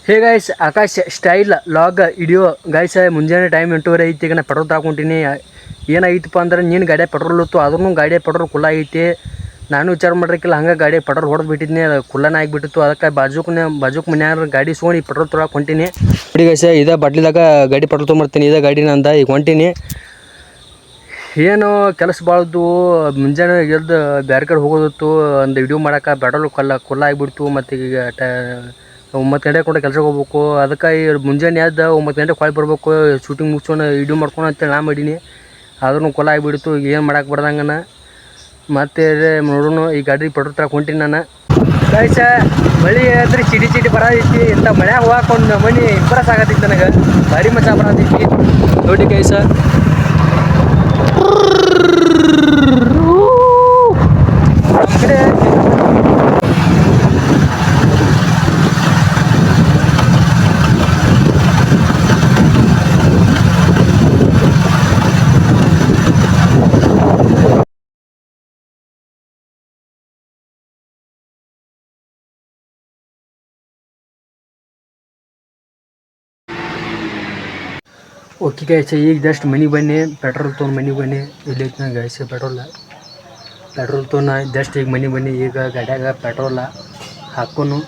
ಹೇ guys, Akash style log video guys. ಮುಂಜಾನೆ time 8:30 ಐತಿ. ಈಗ ನಾ ಪೆಟ್ರೋಲ್ ತಗೊಂಡಿನಿ. ಏನಾಗಿತ್ತಪ್ಪ ಅಂದ್ರೆ ನೀನು ಗಾಡಿ ಪೆಟ್ರೋಲ್ ಇತ್ತು, ಆದ್ರೂ ಗಾಡಿ ಪೆಟ್ರೋಲ್ ಕುಲ್ಲ ಐತಿ. ನಾನು ವಿಚಾರ ಮಾಡಿರಕಿಲ್ಲ, ಹಂಗೆ ಗಾಡಿ ಪೆಟ್ರೋಲ್ ಹೊಡೆದು ಬಿಟ್ಟಿದ್ನಿ. ಅದು ಕುಲ್ಲನ ಆಗಿಬಿಟ್ಟಿತ್ತು. ಅದಕ್ಕೆ ಬಾಜುಕ್ ಮನ್ಯಾರ ಗಾಡಿ ಸೋಣಿ ಪೆಟ್ರೋಲ್ ತೊಗೊಳಕ್ಕೆ ಹೊಂಟೀನಿ. ನೋಡಿ ಗೈಸ್, ಇದೇ ಬಟ್ಲಿದಾಗ ಗಾಡಿ ಪೆಟ್ರೋಲ್ ತೊಗೊಂಬರ್ತೀನಿ. ಇದೇ ಗಾಡಿ ನಂದ. ಈಗ ಹೊಂಟೀನಿ. ಏನು ಕೆಲಸ ಭಾಳದ್ದು. ಮುಂಜಾನೆ ಎದ್ದು ಬೇರೆ ಕಡೆ ಹೋಗೋದಿತ್ತು. ಒಂದು ವಿಡಿಯೋ ಮಾಡೋಕೆ ಪೆಟ್ರೋಲ್ ಕುಲ್ಲ ಆಗಿಬಿಡ್ತು. ಮತ್ತು ಈಗ 9 ಗಂಟೆಗೆ ಕೂಡ ಕೆಲ್ಸಕ್ಕೆ ಹೋಗ್ಬೇಕು. ಅದಕ್ಕೆ ಮುಂಜಾನೆ ಎದ್ದು 9 ಗಂಟೆಗೆ ಹೊಳ್ ಬರ್ಬೇಕು. ಶೂಟಿಂಗ್ ಮುಗಿಸ್ಕೊಂಡು ವಿಡಿಯೋ ಮಾಡ್ಕೊಂಡು ಅಂತೇಳಿ ನಾ ಮಾಡೀನಿ. ಆದ್ರೂ ಕುಲ್ಲ ಆಗಿಬಿಡ್ತು. ಏನು ಮಾಡಕ್ಕೆ ಬರ್ದಂಗನ. ಮತ್ತೆ ನೋಡೋಣ. ಈ ಗಾಡಿ ಪೆಟ್ರೋಲ್ ತರಕ್ಕೆ ಹೊಂಟೀನಿ ನಾನು. ಗೈಸ, ಮಳೆ ಅಂದ್ರೆ ಚಿಟಿ ಬರತೈತಿ. ಇಂಥ ಮಳೆ ಹೋಗಾಕೊಂಡು ಮನೆ ಇಂಪ್ರೆಸ್ ಆಗತೈತಿ. ನನಗೆ ಭಾರಿ ಮಜಾ ಬರತೈತಿ ನೋಡಿ ಗೈಸ. ಓಕೆ ಗೈಸ್, ಈಗ ಜಸ್ಟ್ ಮನೆಗೆ ಬನ್ನಿ. ಪೆಟ್ರೋಲ್ ತೊಗೊಂಡು ಮನೆಗೆ ಬನ್ನಿ. ಇಲ್ಲಿ ಐತೆ ನಂಗೆ ಗೈಸ್ ಪೆಟ್ರೋಲ್ ತೊಗೊಂಡು ಜಸ್ಟ್ ಈಗ ಮನೆಗೆ ಬನ್ನಿ. ಈಗ ಗಾಡ್ಯಾಗ ಪೆಟ್ರೋಲ ಹಾಕೋನು.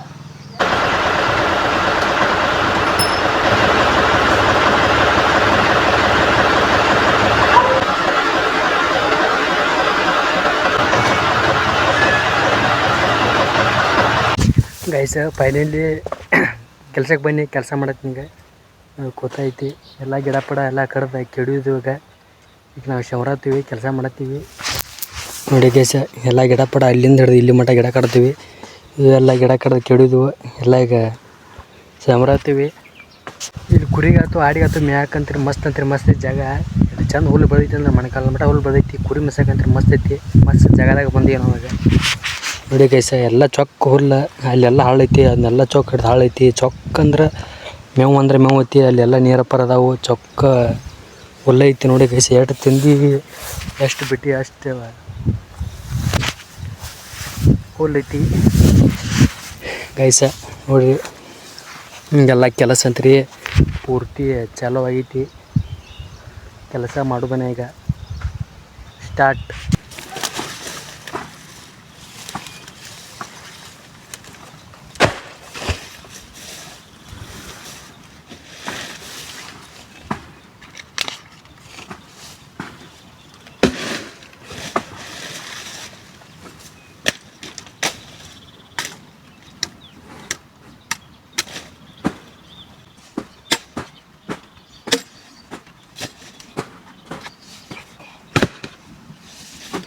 ಗೈಸ್ ಫೈನಲಿ ಕೆಲ್ಸಕ್ಕೆ ಬನ್ನಿ. ಕೆಲಸ ಮಾಡತ್ತೀನಿ. ಈಗ ಗೊತ್ತೈತಿ. ಎಲ್ಲ ಗಿಡ ಪಡ ಎಲ್ಲ ಕಡ್ದು ಕೆಡಿಯೋದು. ಈಗ ನಾವು ಶವರಾತೀವಿ, ಕೆಲಸ ಮಾಡತ್ತೀವಿ ನೋಡಿ ಗೈಸ. ಎಲ್ಲ ಗಿಡ ಪಡ ಅಲ್ಲಿಂದ ಹಿಡಿದು ಇಲ್ಲಿ ಮಟ್ಟ ಗಿಡ ಕಡ್ತೀವಿ. ಇವೆಲ್ಲ ಗಿಡ ಕಡ್ದು ಕೆಡಿದ್ವು ಎಲ್ಲ. ಈಗ ಶವರಾತೀವಿ. ಇಲ್ಲಿ ಕುರಿಗಾಯ್ತು ಆಡಿಗಾಯ್ತು ಮೇಯಾಕಂತೀರಿ ಮಸ್ತ್ ಅಂತೀರಿ. ಮಸ್ತ್ ಐತಿ ಜಾಗ. ಇದು ಚಂದ ಹುಲ್ಲು ಬೆಳೈತಿ. ಅಂದ್ರೆ ಮಣಕಾಲ ಮಟ್ಟ ಹುಲ್ಲು ಬೆಳೈತಿ. ಕುರಿ ಮೆಸಕಂತೀರಿ ಮಸ್ತ್ ಐತಿ. ಮಸ್ತ್ ಜಾಗದಾಗ ಬಂದೀವಿ ನಾವಾಗ ನೋಡಿ ಗೈಸ. ಎಲ್ಲ ಚೊಕ್ಕ ಹುಲ್ಲು ಅಲ್ಲೆಲ್ಲ ಹಾಳೈತಿ. ಅದನ್ನೆಲ್ಲ ಚೊಕ್ಕ ಹಿಡ್ದು ಹಾಳೈತಿ. ಚೊಕ್ಕ ಅಂದ್ರೆ ಮೇವು ಅಂದ್ರೆ ಮೇವು ಐತಿ. ಅಲ್ಲೆಲ್ಲ ನೀರಪ್ಪರ ಅದಾವು. ಚೊಕ್ಕ ಹುಲ್ಲೈತಿ ನೋಡಿ ಗೈಸ. ಎಷ್ಟು ತಿಂದೀವಿ, ಎಷ್ಟು ಬಿಟ್ಟು ಅಷ್ಟು ಹುಲ್ಲೈತಿ ಗೈಸ ನೋಡಿ. ಹಿಂಗೆಲ್ಲ ಕೆಲಸ ಅಂತ್ರಿ ಪೂರ್ತಿ ಚಾಲೂ ಆಗೈತಿ. ಕೆಲಸ ಮಾಡೋದನ್ನ ಈಗ ಸ್ಟಾರ್ಟ್.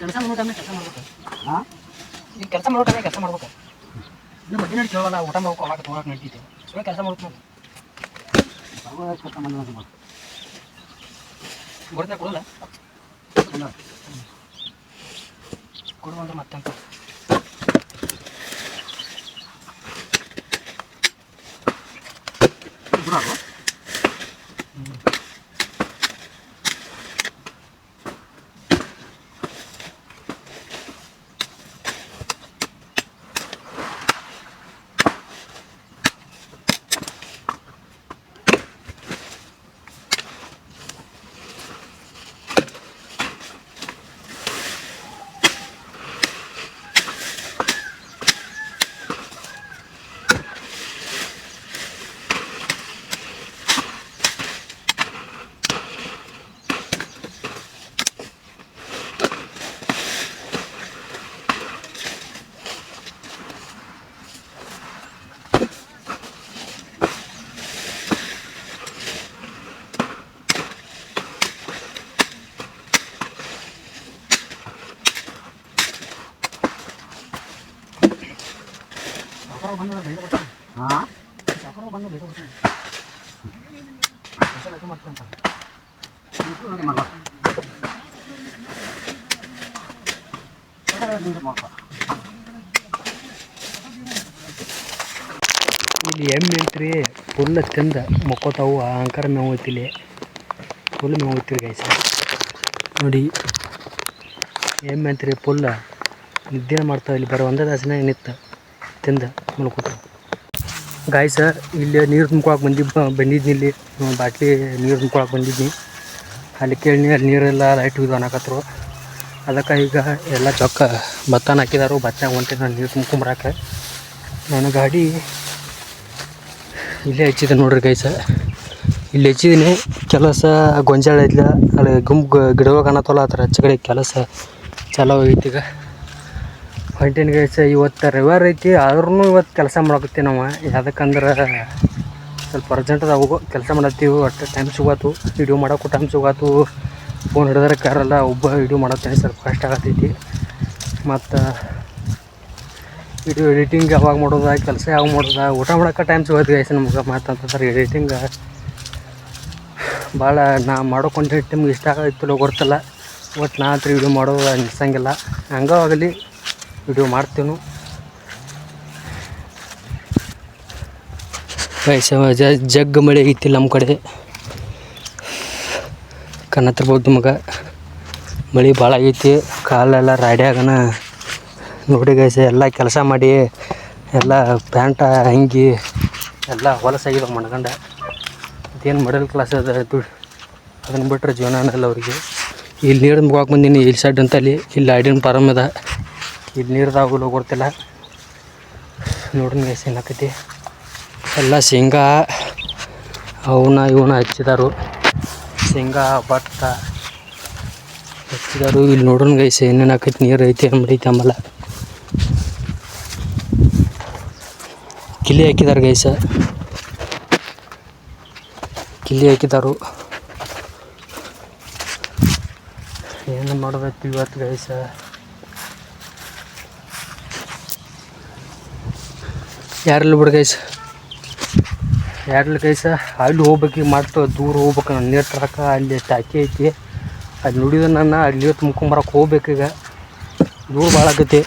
ಕೆಲಸ ಮಾಡೋ ಟೈಮ್ ಕೆಲಸ ಮಾಡ್ಬೇಕು. ಈಗ ಕೆಲಸ ಮಾಡೋ ಟೈಮ್ ಕೆಲಸ ಮಾಡ್ಬೇಕು. ಇನ್ನು ಮಧ್ಯಾಹ್ನ ಕೇಳಲ್ಲ. ಊಟ ಮಾಡ್ಬೇಕು. ಅವಾಗ ತೊಗೊಳಕ್ಕೆ ನಡೀತೈತಿ. ಸುಮ್ಮನೆ ಕೆಲಸ ಮಾಡ್ಬೇಕು. ಕೊಡ್ತಾ ಕೊಡಲ್ಲ ಕೊಡುವಂದ್ರೆ ಮತ್ತೆ ಇಲ್ಲಿ ಎಮ್ಮೆ ಐತ್ರಿ. ಫುಲ್ ತಿಂದ ಮಕ್ಕೋತಾವು. ಅಹಂಕಾರ ಮೇವು ಐತಿಲಿ. ಫುಲ್ ಮೇವು ಐತ್ರಿ ಗೈಸ ನೋಡಿ. ಎಮ್ಮೆ ಅಂತ್ರಿ ಫುಲ್ ನಿದ್ದೆ ಮಾಡ್ತಾವೆ. ಇಲ್ಲಿ ಬರೋ ಒಂದೇ ದಾಸನಾಗ ನಿಂತು ತಿಂದ ಮಲ್ಕೋತಾವೆ. ಗಾಯ್ಸ ಇಲ್ಲಿ ನೀರು ತುಂಬ್ಕೊಳಕ್ಕೆ ಬಂದಿದ್ನಿ ಇಲ್ಲಿ ಬಾಟ್ಲಿ ನೀರು ತುಂಬ್ಕೊಳಕ್ಕೆ ಬಂದಿದ್ನಿ. ಅಲ್ಲಿ ಕೇಳಿ ಅಲ್ಲಿ ನೀರೆಲ್ಲ ಲೈಟ್ ಇದು ಅನ್ನಕತ್ತರು. ಅದಕ್ಕೆ ಈಗ ಎಲ್ಲ ಚೊಕ್ಕ ಭತ್ತನ ಹಾಕಿದಾರು. ಭತ್ತ ಹೊಂಟಿದ್ದು ನಾನು ನೀರು ತುಂಬ್ಕೊಂಬರಕ್ಕೆ. ನಾನು ಗಾಡಿ ಇಲ್ಲೇ ಹಚ್ಚಿದೆ ನೋಡ್ರಿ ಗೈಸ. ಇಲ್ಲಿ ಹಚ್ಚಿದ್ದೀನಿ. ಕೆಲಸ ಗೊಂಜಾಳ ಐತ್ಲ ಅಲ್ಲಿ ಗಿಡಗಳು ಕಾಣತ್ತಲ್ಲ ಆ ಥರ ಹಚ್ಚ ಕಡೆ ಕೆಲಸ ಚಾಲೋ ಐತಿ. ಈಗ ಹೊಂಟಿನ ಗೈಸ. ಇವತ್ತು ರವಿವಾರ ಐತಿ ಆದ್ರೂ ಇವತ್ತು ಕೆಲಸ ಮಾಡಕತ್ತೀವಿ ನಾವು. ಯಾಕಂದ್ರೆ ಸ್ವಲ್ಪ ಅರ್ಜೆಂಟದಾಗ ಕೆಲಸ ಮಾಡತ್ತೀವಿ. ಒಟ್ಟು ಟೈಮ್ ಸಿಗೋತು, ವಿಡಿಯೋ ಮಾಡೋಕ್ಕೂ ಟೈಮ್ ಸಿಗೋತು. ಫೋನ್ ಹಿಡಿದ್ರೆ ಕಾರಲ್ಲ, ಒಬ್ಬ ವಿಡಿಯೋ ಮಾಡತ್ತೇನೆ ಸ್ವಲ್ಪ ಕಷ್ಟ ಆಗತ್ತೈತಿ. ಮತ್ತು ವಿಡಿಯೋ ಎಡಿಟಿಂಗ್ ಯಾವಾಗ ಮಾಡೋದ, ಕೆಲಸ ಯಾವಾಗ ಮಾಡೋದ, ಊಟ ಮಾಡೋಕೆ ಟೈಮ್ ಸಿಗೋದು ಗೈಸ್ ನಮ್ಗೆ. ಮಾತಂತಾರೆ ಎಡಿಟಿಂಗ್ ಭಾಳ ನಾ ಮಾಡೋ ಕಂಟೆಂಟ್ ನಿಮ್ಗೆ ಇಷ್ಟ ಆಗೈತಿಲ್ಲ ಗೊತ್ತಲ್ಲ. ಒಟ್ಟು ನಾ ಹತ್ರ ವಿಡಿಯೋ ಮಾಡೋದು ಅನ್ಸಂಗಿಲ್ಲ. ಹಂಗಾಗಲಿ ವಿಡಿಯೋ ಮಾಡ್ತೀವಿ ಗೈಸ್. ಜಗ್ ಮಳೆ ಐತಿ ನಮ್ಮ ಕಡೆ ಕನ್ನತಿರ್ಬೋದು ಮಗ. ಮಳೆ ಭಾಳ ಆಗೈತಿ. ಕಾಲೆಲ್ಲ ರಾಡ್ಯಾಗನ ನೋಡಿ ಗೈಸ್. ಎಲ್ಲ ಕೆಲಸ ಮಾಡಿ ಎಲ್ಲ ಪ್ಯಾಂಟ ಅಂಗಿ ಎಲ್ಲ ಹೊಲಸಾಗಿದ್ದಾವೆ ಮಣ್ಗಂಡ. ಅದೇನು ಮಿಡಲ್ ಕ್ಲಾಸ್ ಅದ ಅದನ್ನು ಬಿಟ್ಟರೆ ಜೀವನನಲ್ಲ ಅವ್ರಿಗೆ. ಇಲ್ಲಿ ನೀರು ಮುಗಾಕ್ ಬಂದೀನಿ ಇಲ್ಲಿ ಸೈಡ್ ಅಂತಲ್ಲಿ. ಇಲ್ಲಿ ಆಡಿನ ಫಾರಮ್ ಅದ. ಇಲ್ಲಿ ನೀರ್ದಾಗಲು ಗೊತ್ತಿಲ್ಲ ನೋಡ್ರಿ ಗೈಸ್ ಏನಾಕೈತಿ. ಎಲ್ಲ ಶೇಂಗಾ ಇವನ್ನ ಹಚ್ಚಿದಾರು. ಶೇಂಗಾ ಭತ್ತ ಹಚ್ಚಿದಾರು. ಇಲ್ಲಿ ನೋಡ್ರಿ ಗೈಸ್ ಏನೇನು ಆಕೈತಿ. ನೀರು ಐತಿ ಅಂಬೈತಿ. ಆಮೇಲೆ ಕಿಲಿ ಹಾಕಿದಾರೆ ಗೈಸ. ಕಿಲಿ ಹಾಕಿದಾರು. ಏನು ಮಾಡೋದೈತಿ ಇವತ್ತು ಗೈಸ. ಯಾರಿಲ್ಲ ಬಿಡು ಗೈಸ, ಯಾರಿಲ್ಲ ಗೈಸ. ಅಲ್ಲಿ ಹೋಗ್ಬೇಕು ಮತ್ತು ದೂರ ಹೋಗ್ಬೇಕು. ನಾನು ನೀರು ತರಕ್ಕೆ ಅಲ್ಲಿ ಟಾಕಿ ಐತಿ. ಅಲ್ಲಿ ನೋಡಿದ್ರೆ ನಾನು ಅಲ್ಲಿ ನೀರು ತುಂಬ್ಕೊಂಬರಕ್ಕೆ ಹೋಗ್ಬೇಕೀಗ. ದೂರ ಭಾಳ ಆಗೈತಿ.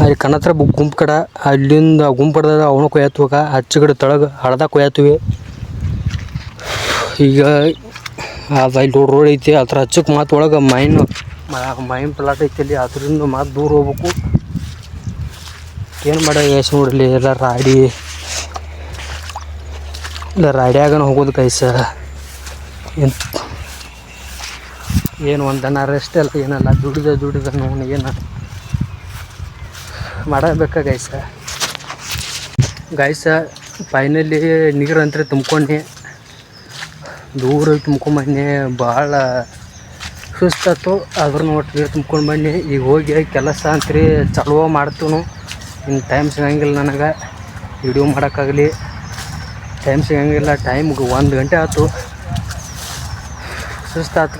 ಅಲ್ಲಿ ಕನ್ನತ್ರ ಗುಂಪು ಕಡೆ ಅಲ್ಲಿಂದ ಗುಂಪು ಕಡ್ದಾಗ ಅವನು ಕೊಯ್ಯತ್ವಾಗ ಹಚ್ಚ ಕಡೆ ತೆಳಗೆ ಹಳ್ದಾಗ ಕೊಯ್ಯತ್ತೀವಿ. ಈಗ ಅದು ಅಲ್ಲಿ ರೋಡ್ ಐತಿ ಆ ಥರ ಹಚ್ಚಕ್ಕೆ ಮಾತು ಒಳಗೆ ಮೈನ್ ಪ್ಲಾಟ್ ಐತಿ ಅಲ್ಲಿ. ಅದರಿಂದ ಮಾತು ದೂರ ಹೋಗ್ಬೇಕು. ಏನು ಮಾಡೋದು ಗೈಸ್ ನೋಡಲಿ. ಇಲ್ಲ ರಾಡ್ಯಾಗನ ಹೋಗೋದು ಗೈಸ. ಏನು ಒಂದು ದನ ರೆಸ್ಟ್ ಅಲ್ಲ ಏನಲ್ಲ. ದುಡಿದ ನೋವು ಏನು ಮಾಡಬೇಕಾ ಗೈಸ. ಫೈನಲಿ ನೀರು ಅಂತ ತುಂಬ್ಕೊಂಡು ದೂರ ತುಂಬ್ಕೊಂಬನ್ನಿ. ಭಾಳ ಸುಸ್ತಾಯ್ತು ಆದ್ರೂ ಒಟ್ಟು ನೀರು ತುಂಬ್ಕೊಂಡು ಬನ್ನಿ. ಈಗ ಹೋಗಿ ಕೆಲಸ ಅಂತ್ರಿ ಚಲೋ ಮಾಡ್ತೀವಿ. ಇನ್ನು ಟೈಮ್ ಸಿಗಂಗಿಲ್ಲ ನನಗೆ ವಿಡಿಯೋ ಮಾಡೋಕ್ಕಾಗಲಿ. ಟೈಮ್ ಸಿಗಂಗಿಲ್ಲ. ಟೈಮ್ಗೆ 1 ಗಂಟೆ ಆಯ್ತು. ಸುಸ್ತಾಯ್ತು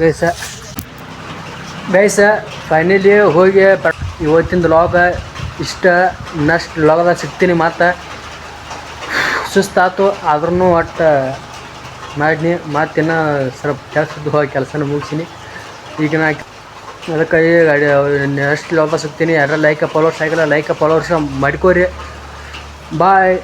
ಗೈಸ. ಫೈನಲಿ ಹೋಗಿ ಇವತ್ತಿನ ಲಾಗ ಇಷ್ಟ. ಇನ್ನಷ್ಟು ಲಾಗದಾಗ ಸಿಗ್ತೀನಿ. ಮತ್ತು ಸುಸ್ತಾಯ್ತು ಆದ್ರೂ ಒಟ್ಟು ಮಾಡಿನಿ. ಮತ್ತಿನ್ನು ಸ್ವಲ್ಪ ಕೆಲಸನ ಮುಗಿಸಿನಿ. ಈಗ ನಾ ಅದಕ್ಕೆ ಗಾಡಿ ನೆಕ್ಸ್ಟ್ ಲಾಗ ಸಿಗ್ತೀನಿ. ಯಾರು ಲೈಕ್ ಫಾಲೋವರ್ಸ್ ಆಗಿಲ್ಲ ಲೈಕ್ ಫಾಲೋವರ್ಸ್ ಮಾಡ್ಕೋರಿ. ಬಾಯ್.